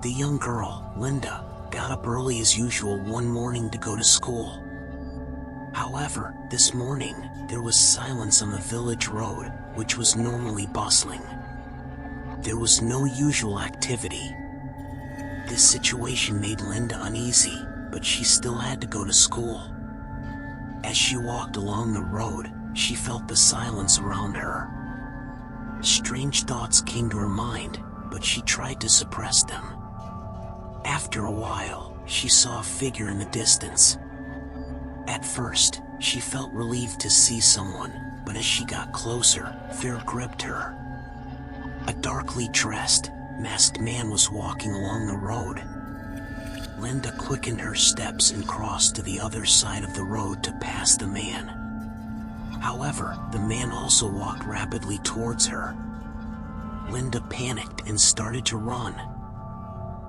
The young girl, Linda, got up early as usual one morning to go to school. However, this morning, there was silence on the village road, which was normally bustling. There was no usual activity. This situation made Linda uneasy, but she still had to go to school. As she walked along the road, she felt the silence around her. Strange thoughts came to her mind, but she tried to suppress them. After a while, she saw a figure in the distance. At first, she felt relieved to see someone, but as she got closer, fear gripped her. A darkly dressed, masked man was walking along the road. Linda quickened her steps and crossed to the other side of the road to pass the man. However, the man also walked rapidly towards her. Linda panicked and started to run.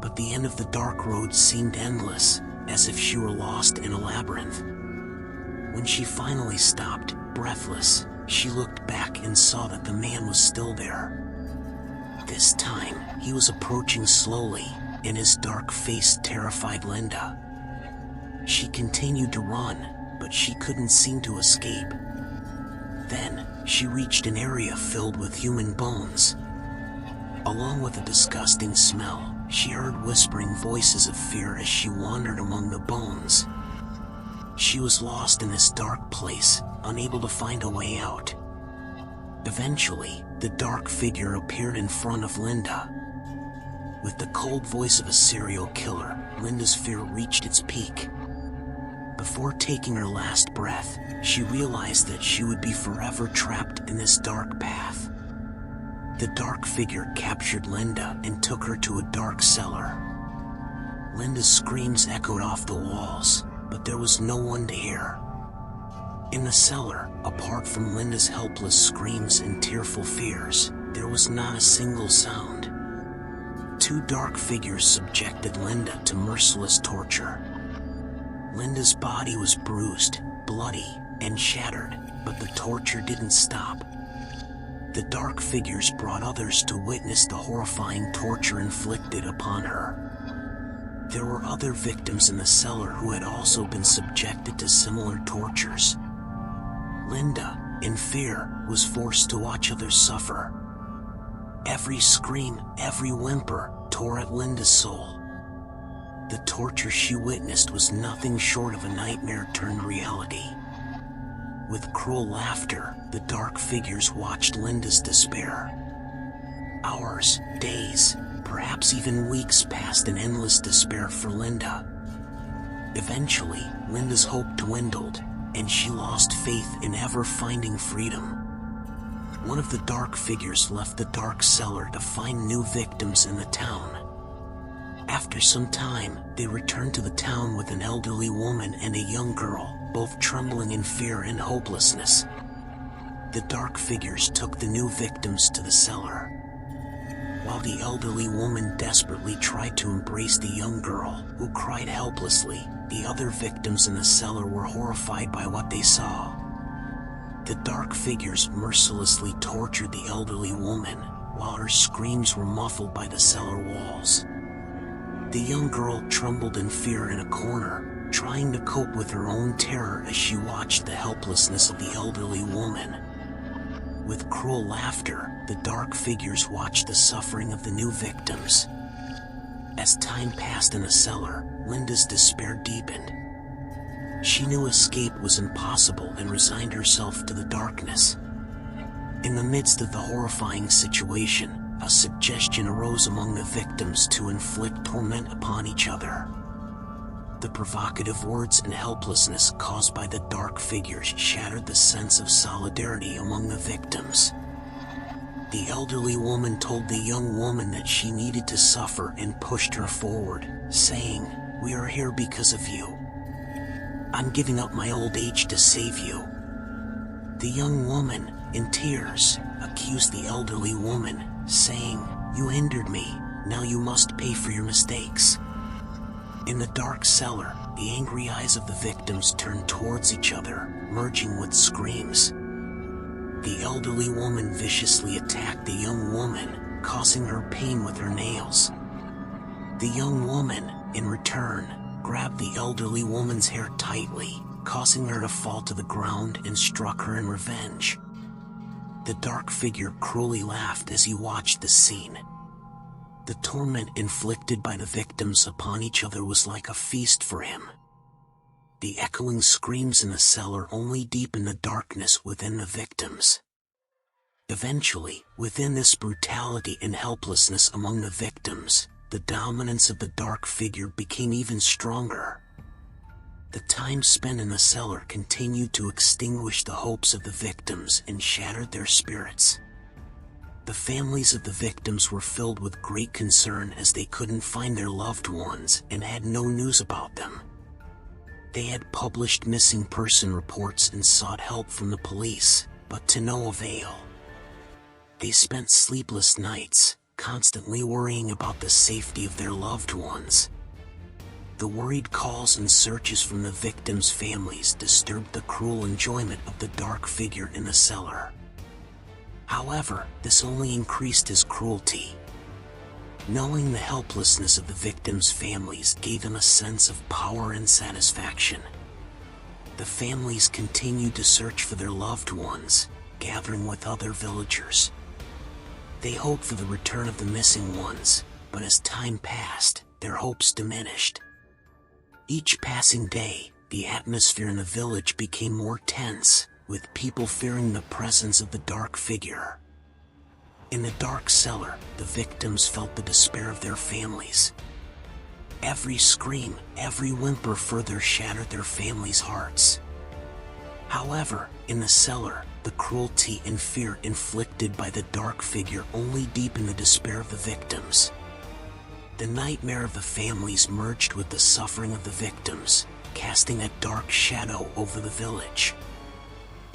But the end of the dark road seemed endless, as if she were lost in a labyrinth. When she finally stopped, breathless, she looked back and saw that the man was still there. This time, he was approaching slowly, and his dark face terrified Linda. She continued to run, but she couldn't seem to escape. Then, she reached an area filled with human bones. Along with a disgusting smell, she heard whispering voices of fear as she wandered among the bones. She was lost in this dark place, unable to find a way out. Eventually, the dark figure appeared in front of Linda. With the cold voice of a serial killer, Linda's fear reached its peak. Before taking her last breath, she realized that she would be forever trapped in this dark path. The dark figure captured Linda and took her to a dark cellar. Linda's screams echoed off the walls, but there was no one to hear. In the cellar, apart from Linda's helpless screams and tearful fears, there was not a single sound. Two dark figures subjected Linda to merciless torture. Linda's body was bruised, bloody, and shattered, but the torture didn't stop. The dark figures brought others to witness the horrifying torture inflicted upon her. There were other victims in the cellar who had also been subjected to similar tortures. Linda, in fear, was forced to watch others suffer. Every scream, every whimper, tore at Linda's soul. The torture she witnessed was nothing short of a nightmare turned reality. With cruel laughter, the dark figures watched Linda's despair. Hours, days, perhaps even weeks passed in endless despair for Linda. Eventually, Linda's hope dwindled, and she lost faith in ever finding freedom. One of the dark figures left the dark cellar to find new victims in the town. After some time, they returned to the town with an elderly woman and a young girl, both trembling in fear and hopelessness. The dark figures took the new victims to the cellar. While the elderly woman desperately tried to embrace the young girl, who cried helplessly, the other victims in the cellar were horrified by what they saw. The dark figures mercilessly tortured the elderly woman, while her screams were muffled by the cellar walls. The young girl trembled in fear in a corner, trying to cope with her own terror as she watched the helplessness of the elderly woman. With cruel laughter, the dark figures watched the suffering of the new victims. As time passed in the cellar, Linda's despair deepened. She knew escape was impossible and resigned herself to the darkness. In the midst of the horrifying situation, a suggestion arose among the victims to inflict torment upon each other. The provocative words and helplessness caused by the dark figures shattered the sense of solidarity among the victims. The elderly woman told the young woman that she needed to suffer and pushed her forward, saying, "We are here because of you. I'm giving up my old age to save you." The young woman, in tears, accused the elderly woman, saying, "You hindered me, now you must pay for your mistakes." In the dark cellar, the angry eyes of the victims turned towards each other, merging with screams. The elderly woman viciously attacked the young woman, causing her pain with her nails. The young woman, in return, grabbed the elderly woman's hair tightly, causing her to fall to the ground and struck her in revenge. The dark figure cruelly laughed as he watched the scene. The torment inflicted by the victims upon each other was like a feast for him. The echoing screams in the cellar only deepened the darkness within the victims. Eventually, within this brutality and helplessness among the victims, the dominance of the dark figure became even stronger. The time spent in the cellar continued to extinguish the hopes of the victims and shattered their spirits. The families of the victims were filled with great concern as they couldn't find their loved ones and had no news about them. They had published missing person reports and sought help from the police, but to no avail. They spent sleepless nights, constantly worrying about the safety of their loved ones. The worried calls and searches from the victims' families disturbed the cruel enjoyment of the dark figure in the cellar. However, this only increased his cruelty. Knowing the helplessness of the victims' families gave him a sense of power and satisfaction. The families continued to search for their loved ones, gathering with other villagers. They hoped for the return of the missing ones, but as time passed, their hopes diminished. Each passing day, the atmosphere in the village became more tense, with people fearing the presence of the dark figure. In the dark cellar, the victims felt the despair of their families. Every scream, every whimper further shattered their families' hearts. However, in the cellar, the cruelty and fear inflicted by the dark figure only deepened the despair of the victims. The nightmare of the families merged with the suffering of the victims, casting a dark shadow over the village.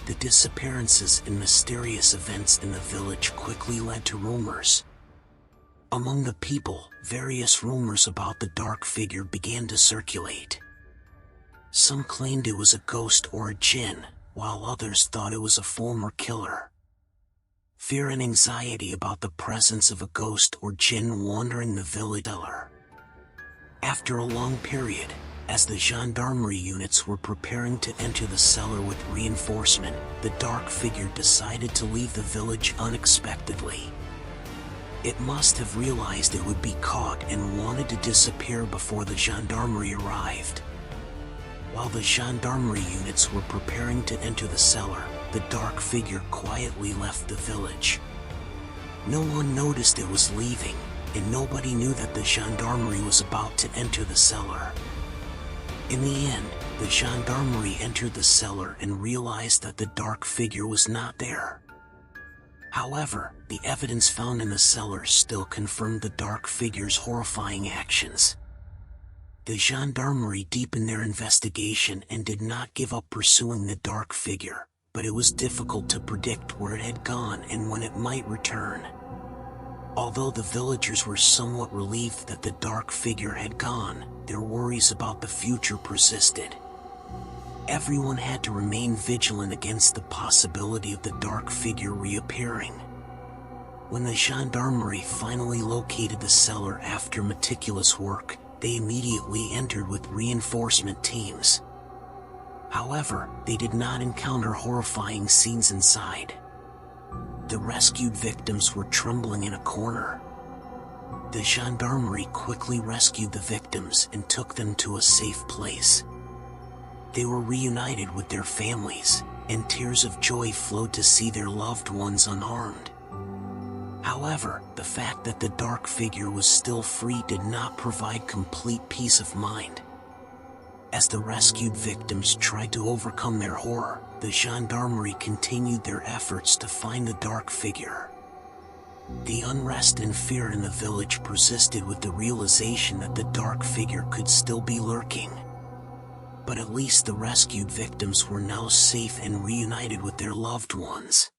The disappearances and mysterious events in the village quickly led to rumors. Among the people, various rumors about the dark figure began to circulate. Some claimed it was a ghost or a jinn, while others thought it was a former killer. Fear and anxiety about the presence of a ghost or jinn wandering the village. After a long period, as the gendarmerie units were preparing to enter the cellar with reinforcement, the dark figure decided to leave the village unexpectedly. It must have realized it would be caught and wanted to disappear before the gendarmerie arrived. While the gendarmerie units were preparing to enter the cellar, the dark figure quietly left the village. No one noticed it was leaving, and nobody knew that the gendarmerie was about to enter the cellar. In the end, the gendarmerie entered the cellar and realized that the dark figure was not there. However, the evidence found in the cellar still confirmed the dark figure's horrifying actions. The gendarmerie deepened their investigation and did not give up pursuing the dark figure, but it was difficult to predict where it had gone and when it might return. Although the villagers were somewhat relieved that the dark figure had gone, their worries about the future persisted. Everyone had to remain vigilant against the possibility of the dark figure reappearing. When the gendarmerie finally located the cellar after meticulous work, they immediately entered with reinforcement teams. However, they did not encounter horrifying scenes inside. The rescued victims were trembling in a corner. The gendarmerie quickly rescued the victims and took them to a safe place. They were reunited with their families, and tears of joy flowed to see their loved ones unharmed. However, the fact that the dark figure was still free did not provide complete peace of mind. As the rescued victims tried to overcome their horror, the gendarmerie continued their efforts to find the dark figure. The unrest and fear in the village persisted with the realization that the dark figure could still be lurking. But at least the rescued victims were now safe and reunited with their loved ones.